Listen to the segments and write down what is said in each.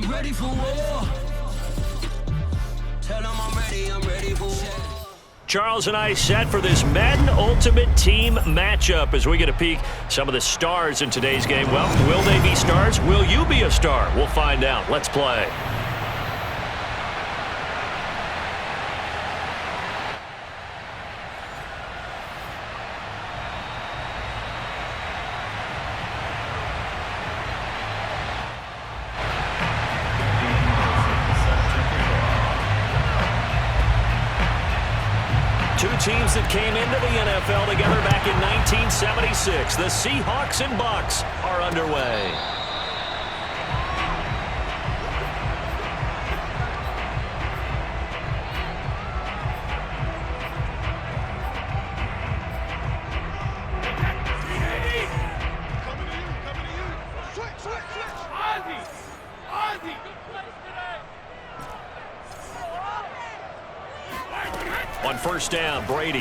I'm ready for war. Tell them I'm ready for war. Charles and I set for this Madden Ultimate Team matchup as we get a peek some of the stars in today's game. Well, will they be stars? Will you be a star? We'll find out. Let's play. Two teams that came into the NFL together back in 1976. The Seahawks and Bucks are underway. On first down, Brady.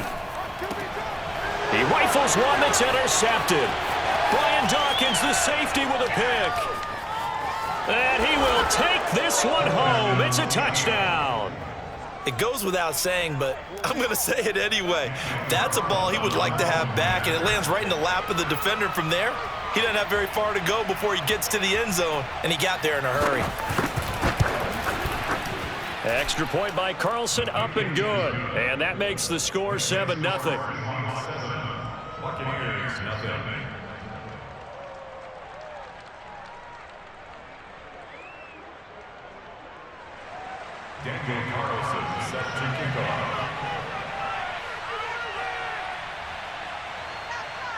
He rifles one that's intercepted. Brian Dawkins, the safety, with a pick. And he will take this one home. It's a touchdown. It goes without saying, but I'm going to say it anyway. That's a ball he would like to have back, and it lands right in the lap of the defender. From there, he doesn't have very far to go before he gets to the end zone, and he got there in a hurry. Extra point by Carlson, up and good. And that makes the score 7-0. Buccaneers, nothing. Daniel Carlson set to kick off.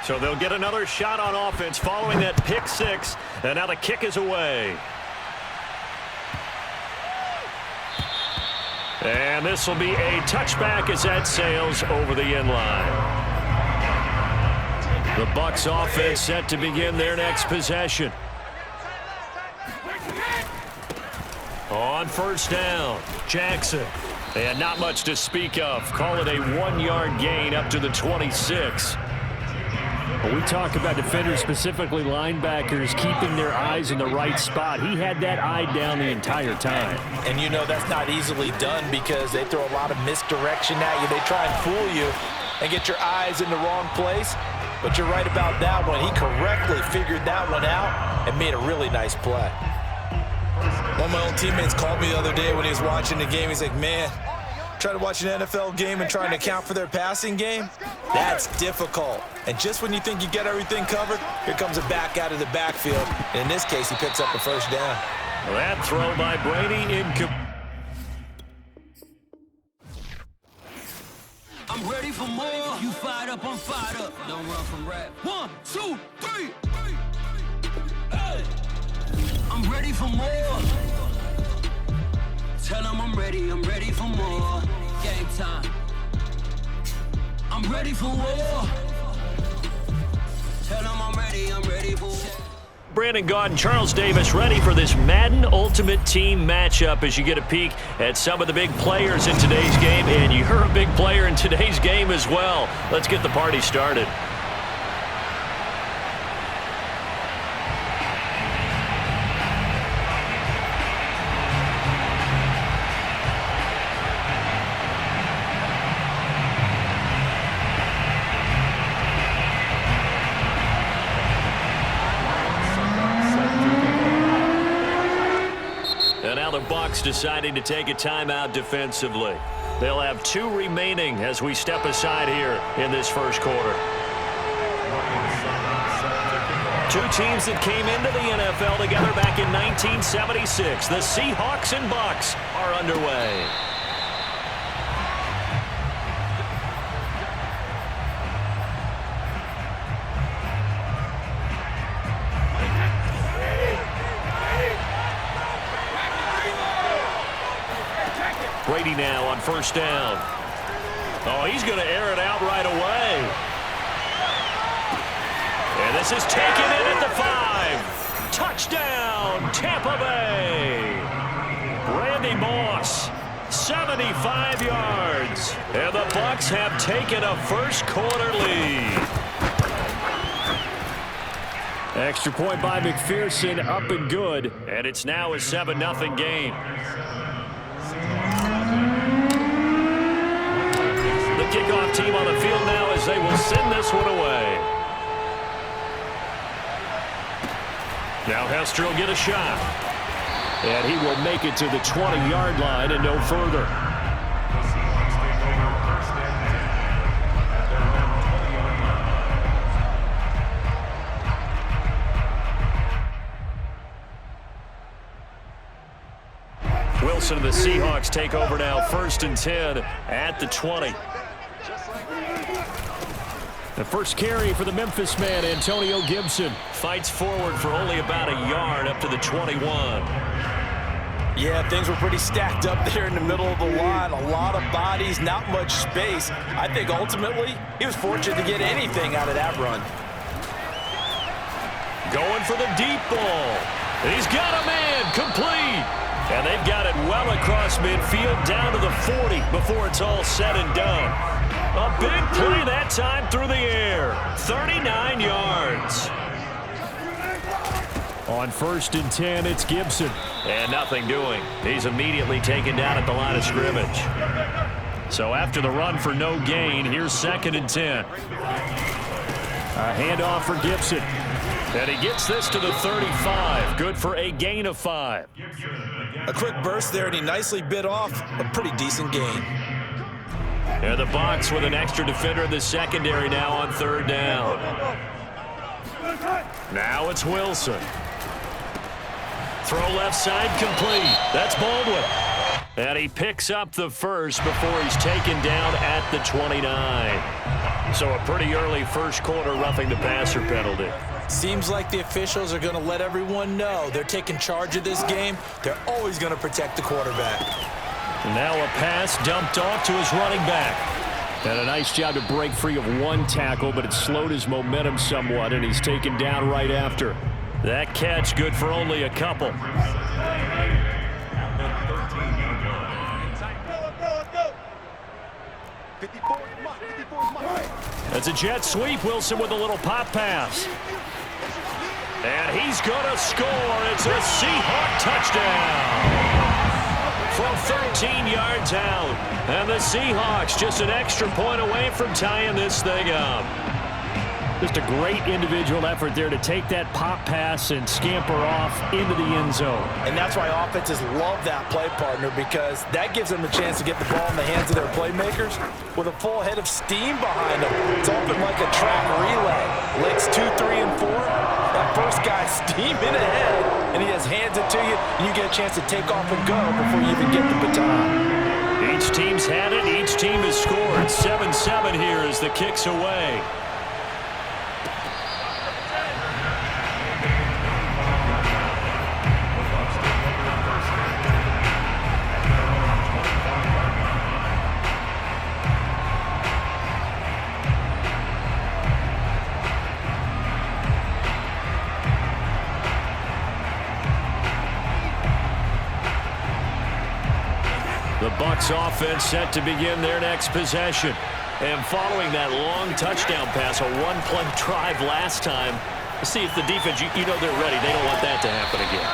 So they'll get another shot on offense following that pick six. And now the kick is away. And this will be a touchback as that sails over the end line. The Bucs offense set to begin their next possession. On first down, Jackson. And not much to speak of. Call it a 1-yard gain up to the 26. When we talk about defenders, specifically linebackers, keeping their eyes in the right spot. He had that eye down the entire time. And you know that's not easily done because they throw a lot of misdirection at you. They try and fool you and get your eyes in the wrong place. But you're right about that one. He correctly figured that one out and made a really nice play. One of my old teammates called me the other day when he was watching the game. He's like, man, trying to watch an NFL game and trying to account for their passing game, that's difficult. And just when you think you get everything covered, here comes a back out of the backfield. And in this case, he picks up a first down. That throw by Brady incomplete. I'm ready for more. You fired up, I'm fired up. Don't run from rap. 1, 2, 3. Hey. I'm ready for more. Tell them I'm ready for more. Game time. I'm ready for war. Tell them I'm ready for war. Brandon Gaudin, Charles Davis ready for this Madden Ultimate Team matchup as you get a peek at some of the big players in today's game. And you're a big player in today's game as well. Let's get the party started. The Bucs deciding to take a timeout defensively. They'll have 2 remaining as we step aside here in this first quarter. Two teams that came into the NFL together back in 1976. The Seahawks and Bucks are underway. Brady now on first down. Oh, he's going to air it out right away. And this is taken in at the 5. Touchdown, Tampa Bay. Randy Moss, 75 yards. And the Bucs have taken a first quarter lead. Extra point by McPherson, up and good. And it's now a 7-0 game. The kickoff team on the field now as they will send this one away. Now Hester will get a shot. And he will make it to the 20-yard line and no further. Wilson and the Seahawks take over now, 1st and 10 at the 20. The first carry for the Memphis man, Antonio Gibson. Fights forward for only about a yard up to the 21. Yeah, things were pretty stacked up there in the middle of the line. A lot of bodies, not much space. I think ultimately he was fortunate to get anything out of that run. Going for the deep ball. He's got a man, complete. And they've got it well across midfield down to the 40 before it's all said and done. A big play that time through the air. 39 yards. On 1st and 10, it's Gibson. And nothing doing. He's immediately taken down at the line of scrimmage. So after the run for no gain, here's 2nd and 10. A handoff for Gibson. And he gets this to the 35. Good for a gain of 5. A quick burst there, and he nicely bit off a pretty decent gain. And the Bucs with an extra defender in the secondary now on 3rd down. Now it's Wilson. Throw left side complete. That's Baldwin. And he picks up the first before he's taken down at the 29. So a pretty early first quarter roughing the passer penalty. Seems like the officials are going to let everyone know they're taking charge of this game. They're always going to protect the quarterback. Now a pass dumped off to his running back. And a nice job to break free of one tackle, but it slowed his momentum somewhat, and he's taken down right after. That catch good for only a couple. That's a jet sweep. Wilson with a little pop pass. And he's going to score. It's a Seahawk touchdown. From 13 yards out. And the Seahawks just an extra point away from tying this thing up. Just a great individual effort there to take that pop pass and scamper off into the end zone. And that's why offenses love that play partner, because that gives them a chance to get the ball in the hands of their playmakers with a full head of steam behind them. It's often like a track relay. Legs 2, 3, and 4. That first guy steaming ahead, and he just hands it to you, and you get a chance to take off and go before you even get the baton. Each team's had it. Each team has scored. 7-7 here as the kick's away. The Bucs offense set to begin their next possession. And following that long touchdown pass, a one-play drive last time, see if the defense, you know they're ready. They don't want that to happen again.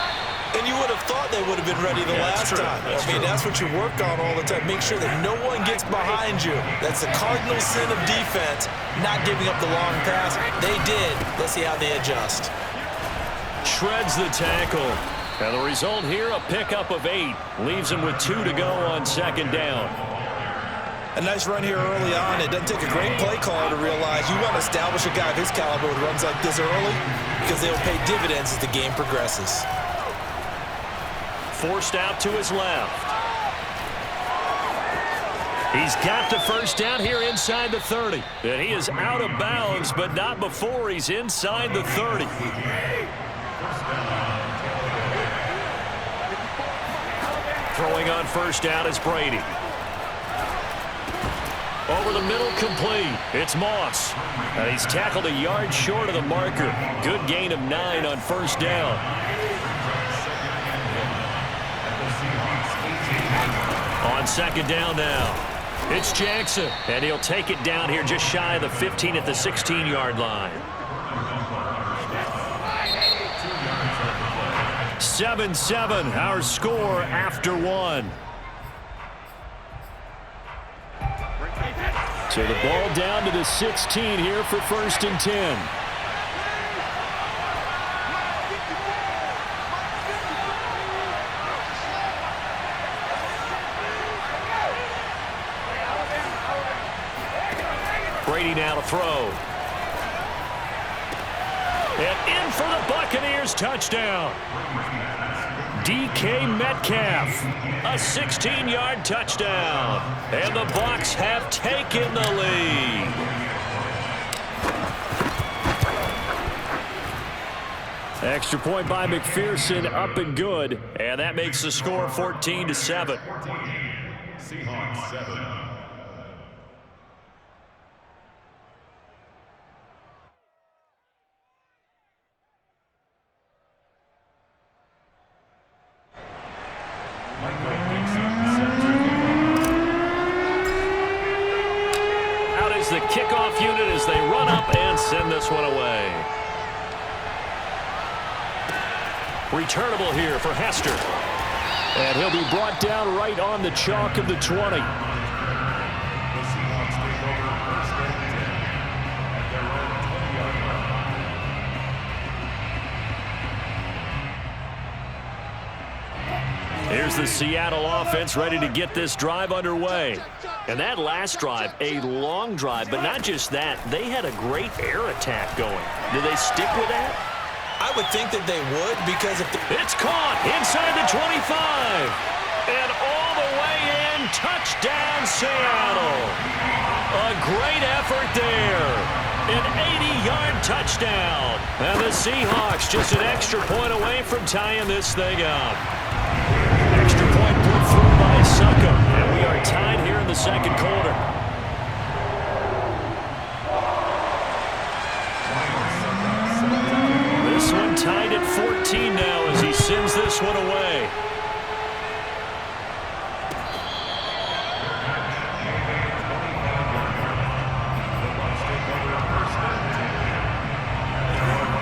And you would have thought they would have been ready the last time. That's what you work on all the time. Make sure that no one gets behind you. That's the cardinal sin of defense, not giving up the long pass. They did. Let's see how they adjust. Shreds the tackle. And the result here, a pickup of 8. Leaves him with 2 to go on 2nd down. A nice run here early on. It doesn't take a great play caller to realize you want to establish a guy of his caliber with runs like this early, because they will pay dividends as the game progresses. Forced out to his left. He's got the first down here inside the 30. And he is out of bounds, but not before he's inside the 30. Throwing on first down is Brady. Over the middle, complete. It's Moss. And he's tackled a yard short of the marker. Good gain of 9 on first down. On 2nd down now, it's Jackson. And he'll take it down here just shy of the 15 at the 16-yard line. 7-7, our score after one. So the ball down to the 16 here for 1st and 10. Brady now to throw. And in for the Buccaneers touchdown. DK Metcalf, a 16-yard touchdown. And the Bucs have taken the lead. Extra point by McPherson, up and good. And that makes the score 14-7. Seahawks 7. The kickoff unit as they run up and send this one away. Returnable here for Hester. And he'll be brought down right on the chalk of the 20. The Seahawks take over 1st and 10 at their own 20-yard line. Here's the Seattle offense ready to get this drive underway. And that last drive, a long drive, but not just that. They had a great air attack going. Do they stick with that? I would think that they would, because if It's caught inside the 25. And all the way in, touchdown Seattle. A great effort there. An 80-yard touchdown. And the Seahawks just an extra point away from tying this thing up. Extra point put through by Suckum. And we are tied here in the second quarter. This one tied at 14 now as he sends this one away.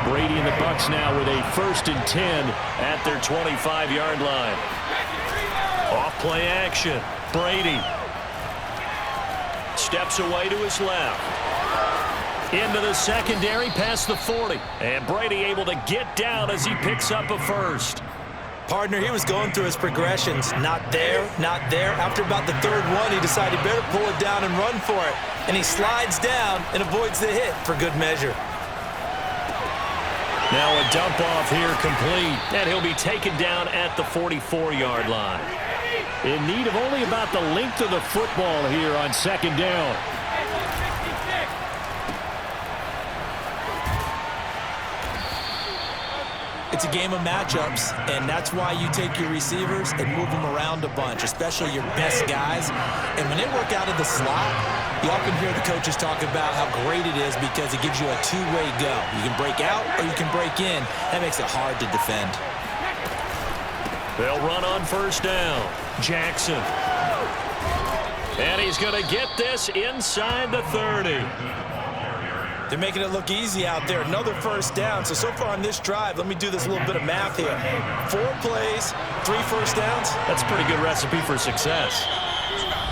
Brady and the Bucs now with a 1st and 10 at their 25-yard line. Off play action. Brady steps away to his left. Into the secondary past the 40. And Brady able to get down as he picks up a first. partner, he was going through his progressions. Not there, not there. After about the third one, he decided he better pull it down and run for it. And he slides down and avoids the hit for good measure. Now a dump off here complete. And he'll be taken down at the 44-yard line. In need of only about the length of the football here on second down. It's a game of matchups, and that's why you take your receivers and move them around a bunch, especially your best guys. And when they work out of the slot, you often hear the coaches talk about how great it is because it gives you a two-way go. You can break out or you can break in. That makes it hard to defend. They'll run on first down. Jackson. And he's going to get this inside the 30. They're making it look easy out there. Another first down. So far on this drive, let me do this little bit of math here. 4 plays, 3 first downs. That's a pretty good recipe for success.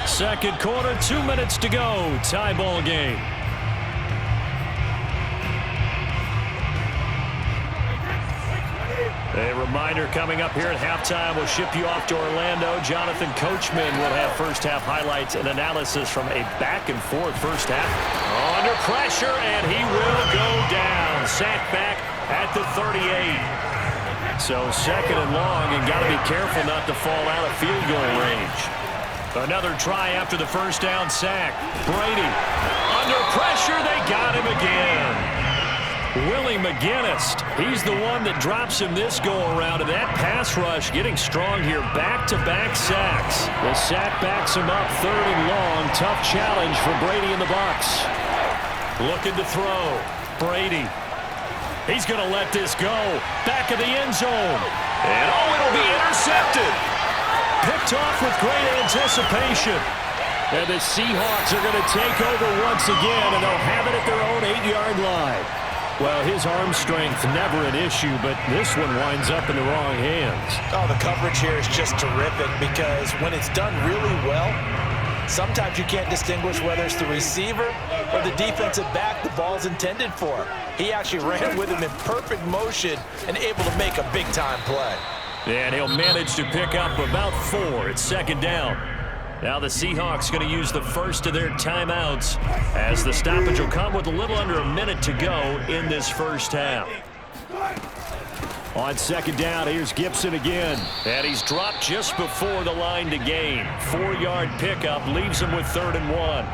Second quarter, 2 minutes to go. Tie ball game. A reminder coming up here at halftime. We'll ship you off to Orlando. Jonathan Coachman will have first-half highlights and analysis from a back-and-forth first half. Under pressure, and he will go down. Sacked back at the 38. So second and long, and got to be careful not to fall out of field goal range. Another try after the first down sack. Brady under pressure. They got him again. Willie McGinnis, he's the one that drops him this go-around, and that pass rush getting strong here. Back-to-back sacks. The sack backs him up, third and long. Tough challenge for Brady and the Bucs. Looking to throw. Brady. He's going to let this go. Back of the end zone. And it'll be intercepted. Picked off with great anticipation. And the Seahawks are going to take over once again, and they'll have it at their own 8-yard line. Well, his arm strength never an issue, but this one winds up in the wrong hands. Oh, the coverage here is just terrific because when it's done really well, sometimes you can't distinguish whether it's the receiver or the defensive back the ball's intended for. He actually ran with him in perfect motion and able to make a big-time play. And he'll manage to pick up about 4. It's second down. Now the Seahawks going to use the first of their timeouts as the stoppage will come with a little under a minute to go in this first half. On second down, here's Gibson again. And he's dropped just before the line to gain. 4-yard pickup leaves him with 3rd and 1.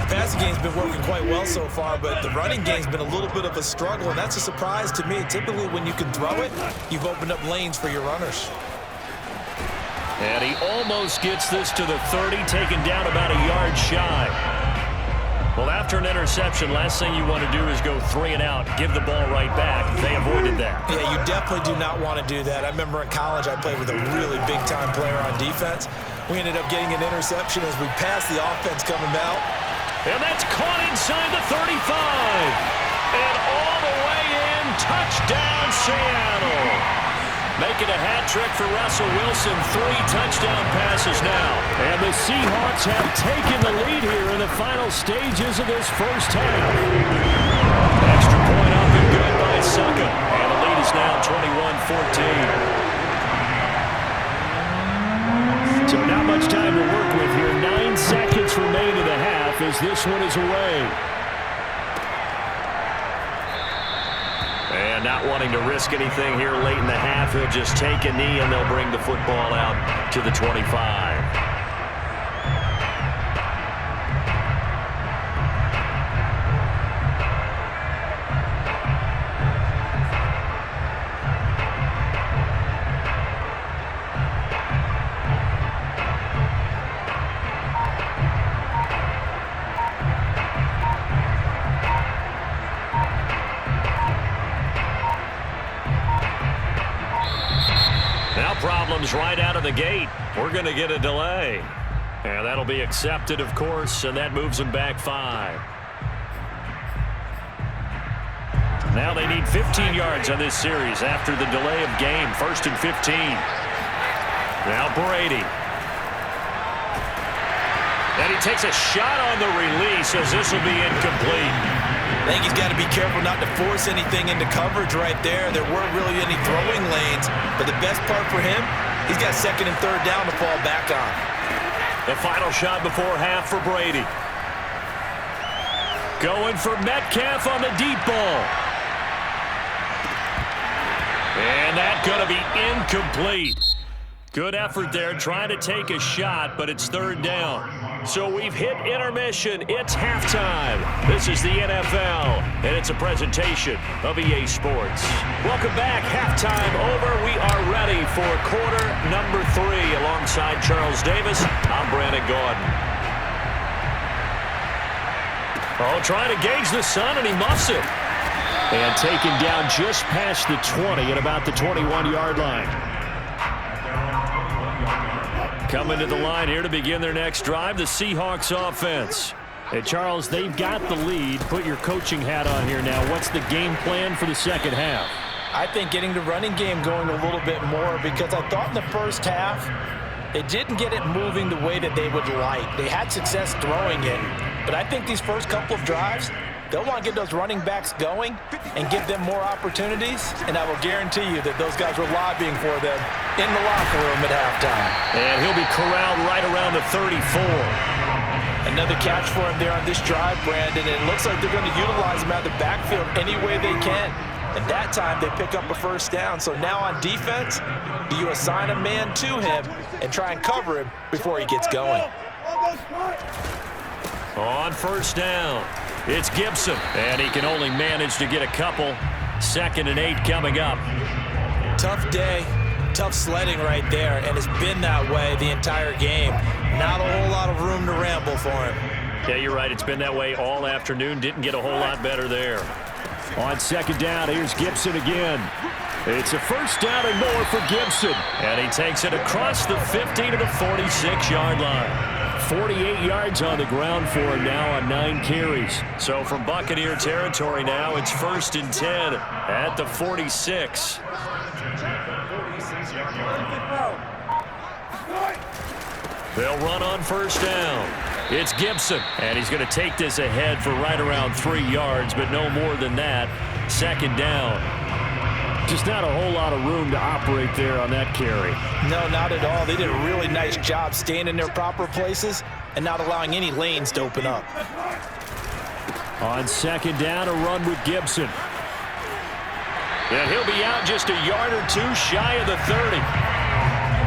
The passing game's been working quite well so far, but the running game's been a little bit of a struggle, and that's a surprise to me. Typically, when you can throw it, you've opened up lanes for your runners. And he almost gets this to the 30, taken down about a yard shy. Well, after an interception, last thing you want to do is go 3 and out, give the ball right back. They avoided that. Yeah, you definitely do not want to do that. I remember in college I played with a really big-time player on defense. We ended up getting an interception as we passed the offense coming out. And that's caught inside the 35. And all the way in, touchdown Seattle. Making a hat trick for Russell Wilson. 3 touchdown passes now. And the Seahawks have taken the lead here in the final stages of this first half. Extra point up and good by Succa. And the lead is now 21-14. So not much time to work with here. 9 seconds remain in the half as this one is away. And not wanting to risk anything here late in the half, he'll just take a knee and they'll bring the football out to the 25. Problems right out of the gate. We're going to get a delay. And that'll be accepted, of course, and that moves them back 5. Now they need 15 yards on this series after the delay of game. 1st and 15. Now Brady. And he takes a shot on the release as this will be incomplete. I think he's got to be careful not to force anything into coverage right there. There weren't really any throwing lanes, but the best part for him, he's got 2nd and 3rd down to fall back on. The final shot before half for Brady. Going for Metcalf on the deep ball. And that's going to be incomplete. Good effort there, trying to take a shot, but it's 3rd down. So we've hit intermission. It's halftime. This is the NFL, and it's a presentation of EA Sports. Welcome back. Halftime over. We are ready for quarter number 3. Alongside Charles Davis, I'm Brandon Gordon. Oh, trying to gauge the sun, and he muffs it. And taken down just past the 20 at about the 21-yard line. Coming to the line here to begin their next drive, the Seahawks offense. Hey, Charles, they've got the lead. Put your coaching hat on here now. What's the game plan for the second half? I think getting the running game going a little bit more because I thought in the first half they didn't get it moving the way that they would like. They had success throwing it, but I think these first couple of drives, they'll want to get those running backs going and give them more opportunities, and I will guarantee you that those guys were lobbying for them in the locker room at halftime. And he'll be corralled right around the 34. Another catch for him there on this drive, Brandon, and it looks like they're going to utilize him out of the backfield any way they can. And that time they pick up a 1st down. So now on defense, do you assign a man to him and try and cover him before he gets going? On 1st down, it's Gibson, and he can only manage to get a couple. 2nd and 8 coming up. Tough day, tough sledding right there, and it's been that way the entire game. Not a whole lot of room to ramble for him. Yeah, you're right. It's been that way all afternoon. Didn't get a whole lot better there. On 2nd down, here's Gibson again. It's a 1st down and more for Gibson. And he takes it across the 50 to the 46-yard line. 48 yards on the ground for him now on 9 carries. So from Buccaneer territory now, it's 1st and 10 at the 46. They'll run on 1st down. It's Gibson, and he's going to take this ahead for right around 3 yards, but no more than that. 2nd down. Just not a whole lot of room to operate there on that carry. No, not at all. They did a really nice job staying in their proper places and not allowing any lanes to open up. On 2nd down, a run with Gibson. And he'll be out just a yard or 2 shy of the 30.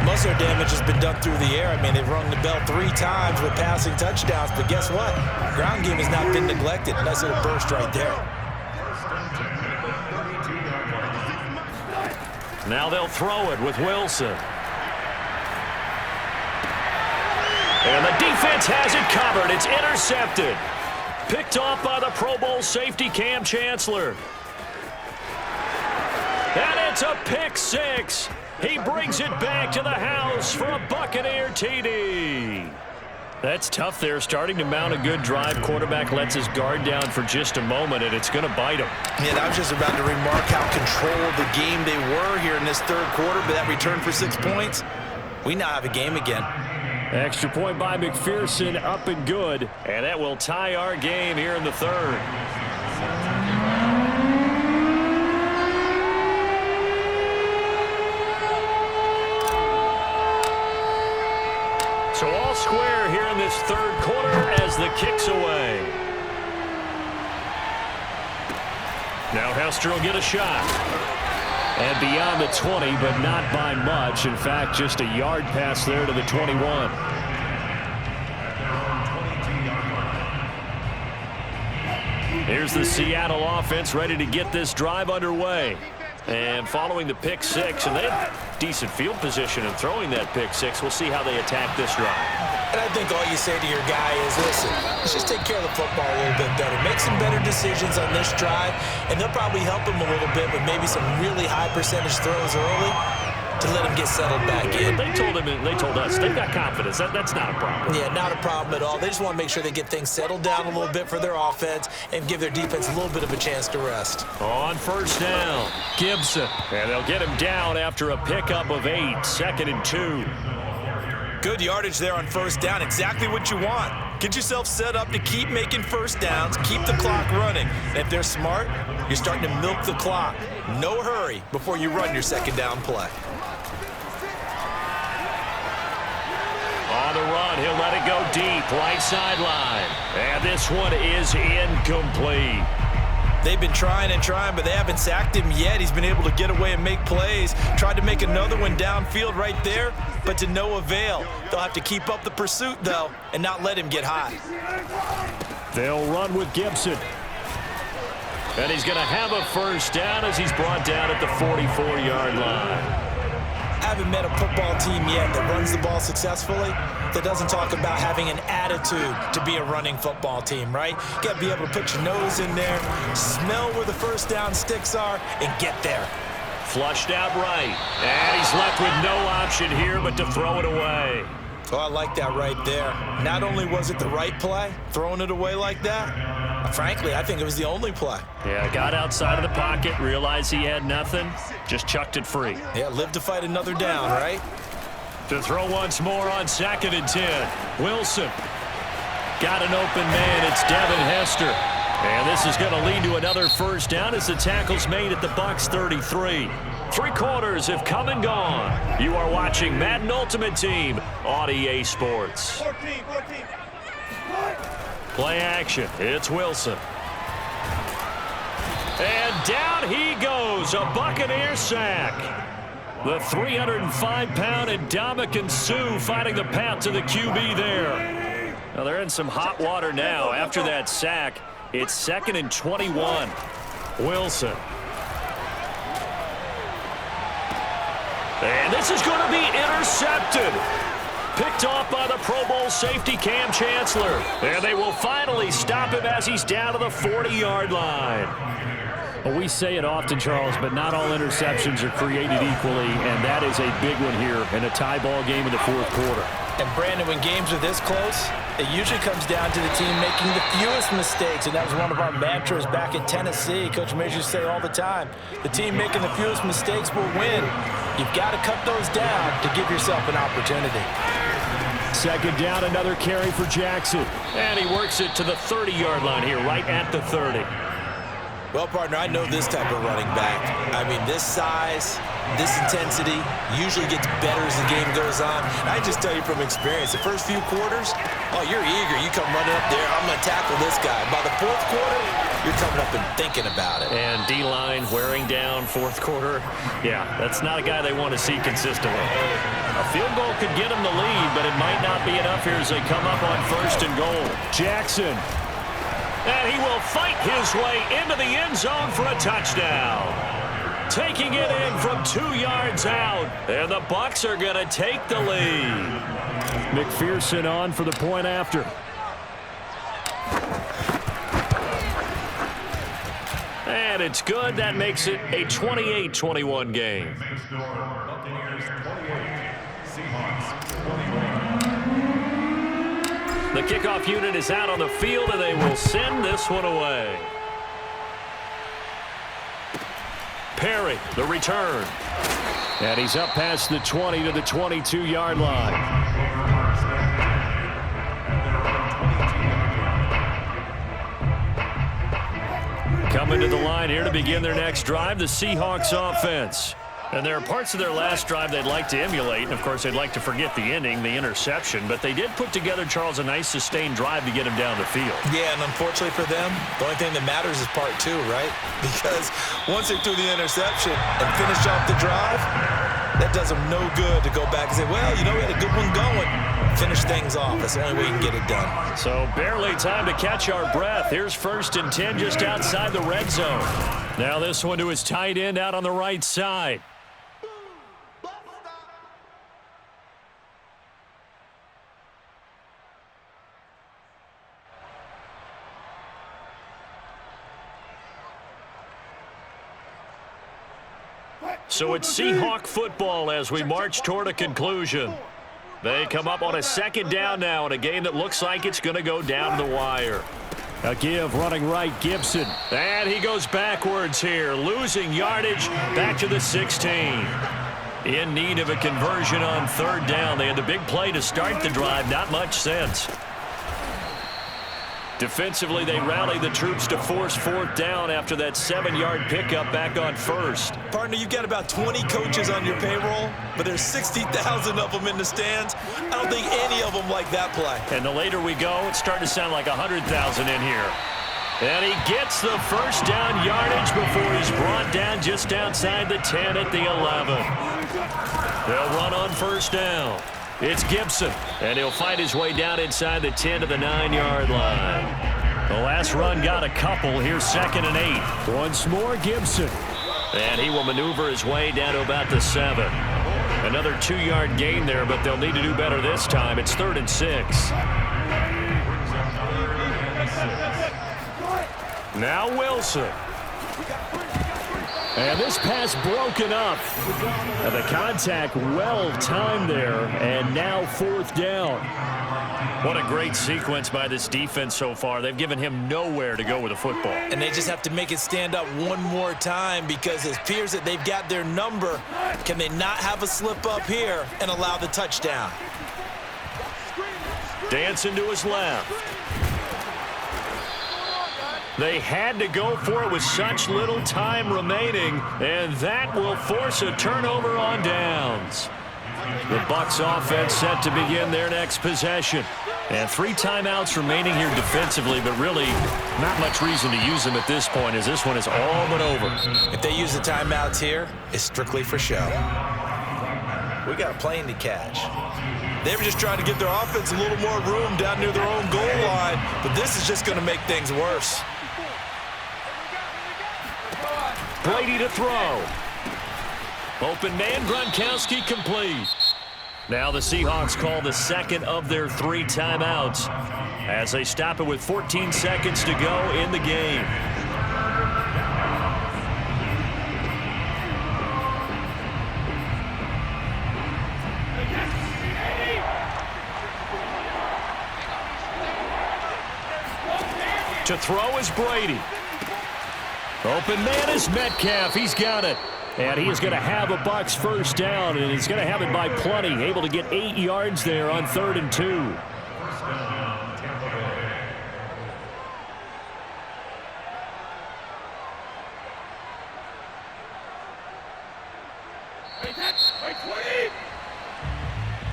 Most of their damage has been done through the air. I mean, they've rung the bell 3 times with passing touchdowns, but guess what? Ground game has not been neglected. Nice little burst right there. Now they'll throw it with Wilson. And the defense has it covered. It's intercepted. Picked off by the Pro Bowl safety Cam Chancellor. And it's a pick 6. He brings it back to the house for a Buccaneer TD. That's tough there, starting to mount a good drive. Quarterback lets his guard down for just a moment, and it's going to bite him. Yeah, I was just about to remark how controlled the game they were here in this 3rd quarter, but that return for 6 points, we now have a game again. Extra point by McPherson, up and good, and that will tie our game here in the 3rd. So all square here in this 3rd quarter as the kick's away. Now Hester will get a shot. And beyond the 20, but not by much. In fact, just a yard pass there to the 21. Here's the Seattle offense ready to get this drive underway. And following the pick 6, and they had decent field position in throwing that pick 6. We'll see how they attack this drive. And I think all you say to your guy is, listen, let's just take care of the football a little bit better. Make some better decisions on this drive, and they'll probably help him a little bit with maybe some really high percentage throws early to let him get settled back in. But they told us they've got confidence. That's not a problem. Yeah, not a problem at all. They just want to make sure they get things settled down a little bit for their offense and give their defense a little bit of a chance to rest. On 1st down, Gibson. And they'll get him down after a pickup of 8, 2nd and 2. Good yardage there on 1st down. Exactly what you want. Get yourself set up to keep making 1st downs, keep the clock running. And if they're smart, you're starting to milk the clock. No hurry before you run your 2nd down play. On the run, he'll let it go deep, right sideline. And this one is incomplete. They've been trying and trying, but they haven't sacked him yet. He's been able to get away and make plays. Tried to make another one downfield right there, but to no avail. They'll have to keep up the pursuit, though, and not let him get high. They'll run with Gibson. And he's going to have a 1st down as he's brought down at the 44-yard line. I haven't met a football team yet that runs the ball successfully that doesn't talk about having an attitude to be a running football team, right? You got to be able to put your nose in there, smell where the 1st down sticks are, and get there. Flushed out right. And he's left with no option here but to throw it away. Oh, I like that right there. Not only was it the right play, throwing it away like that, frankly, I think it was the only play. Yeah, got outside of the pocket, realized he had nothing, just chucked it free. Yeah, live to fight another down, right? To throw once more on 2nd and 10. Wilson. Got an open man. It's Devin Hester. And this is going to lead to another 1st down as the tackle's made at the Bucs 33. 3 quarters have come and gone. You are watching Madden Ultimate Team on EA Sports. 14. Play action. It's Wilson. And down he goes. A Buccaneer sack. The 305-pound Ndamukong Suh finding the path to the QB there. Now they're in some hot water now. After that sack, it's 2nd and 21. Wilson. And this is going to be intercepted. Picked off by the Pro Bowl safety Cam Chancellor. And they will finally stop him as he's down to the 40-yard line. Well, we say it often, Charles, but not all interceptions are created equally, and that is a big one here in a tie ball game in the fourth quarter. And, Brandon, when games are this close, it usually comes down to the team making the fewest mistakes, and that was one of our mantras back in Tennessee. Coach Major used to say all the time, the team making the fewest mistakes will win. You've got to cut those down to give yourself an opportunity. Second down, another carry for Jackson. And he works it to the 30-yard line here, right at the 30. Well, partner, I know this type of running back. I mean, this size, this intensity usually gets better as the game goes on. And I just tell you from experience, the first few quarters, oh, you're eager. You come running up there, I'm going to tackle this guy. By the fourth quarter, you're coming up and thinking about it. And D-line wearing down fourth quarter. Yeah, that's not a guy they want to see consistently. A field goal could get them the lead, but it might not be enough here as they come up on first and goal. Jackson. And he will fight his way into the end zone for a touchdown. Taking it in from 2 yards out. And the Bucs are going to take the lead. McPherson on for the point after. And it's good. That makes it a 28-21 game. Buccaneers 28, Seahawks 21. The kickoff unit is out on the field, and they will send this one away. Perry, the return. And he's up past the 20 to the 22-yard line. Coming to the line here to begin their next drive, the Seahawks offense. And there are parts of their last drive they'd like to emulate. And, of course, they'd like to forget the ending, the interception. But they did put together, Charles, a nice sustained drive to get him down the field. Yeah, and unfortunately for them, the only thing that matters is part two, right? Because once they threw the interception and finished off the drive, that does them no good to go back and say, well, you know, we had a good one going. Finish things off. That's the only way you can get it done. So barely time to catch our breath. Here's 1st and 10 just outside the red zone. Now this one to his tight end out on the right side. So it's Seahawk football as we march toward a conclusion. They come up on a second down now in a game that looks like it's going to go down the wire. A give running right, Gibson. And he goes backwards here, losing yardage back to the 16. In need of a conversion on 3rd down. They had the big play to start the drive, not much sense. Defensively, they rally the troops to force 4th down after that 7-yard pickup back on 1st. Partner, you've got about 20 coaches on your payroll, but there's 60,000 of them in the stands. I don't think any of them like that play. And the later we go, it's starting to sound like 100,000 in here. And he gets the 1st down yardage before he's brought down just outside the 10 at the 11. They'll run on 1st down. It's Gibson, and he'll fight his way down inside the 10 to the 9-yard line. The last run got a couple. Here's 2nd and 8. Once more, Gibson. And he will maneuver his way down to about the 7. Another 2-yard gain there, but they'll need to do better this time. It's 3rd and 6. Now Wilson. And this pass broken up. And the contact well timed there. And now 4th down. What a great sequence by this defense so far. They've given him nowhere to go with the football. And they just have to make it stand up one more time because it appears that they've got their number. Can they not have a slip up here and allow the touchdown? Dancing to his left. They had to go for it with such little time remaining, and that will force a turnover on downs. The Bucs offense set to begin their next possession. And 3 timeouts remaining here defensively, but really not much reason to use them at this point as this one is all but over. If they use the timeouts here, it's strictly for show. We got a plane to catch. They were just trying to give their offense a little more room down near their own goal line, but this is just going to make things worse. Brady to throw. Open man, Gronkowski complete. Now the Seahawks call the 2nd of their 3 timeouts as they stop it with 14 seconds to go in the game. To throw is Brady. Open man is Metcalf. He's got it. And he is going to have a Bucs first down, and he's going to have it by plenty. Able to get 8 yards there on 3rd and 2. First down, Tampa Bay.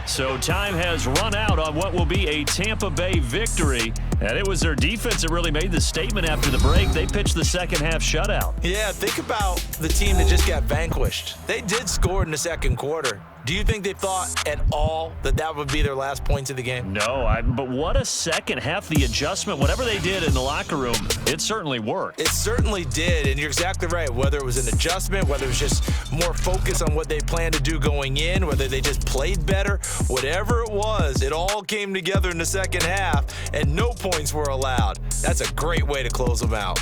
So time has run out on what will be a Tampa Bay victory. And it was their defense that really made the statement after the break. They pitched the second half shutout. Yeah, think about the team that just got vanquished. They did score in the second quarter. Do you think they thought at all that that would be their last points of the game? No, but what a second half. The adjustment, whatever they did in the locker room, it certainly worked. It certainly did, and you're exactly right. Whether it was an adjustment, whether it was just more focus on what they planned to do going in, whether they just played better, whatever it was, it all came together in the second half, and no points were allowed. That's a great way to close them out.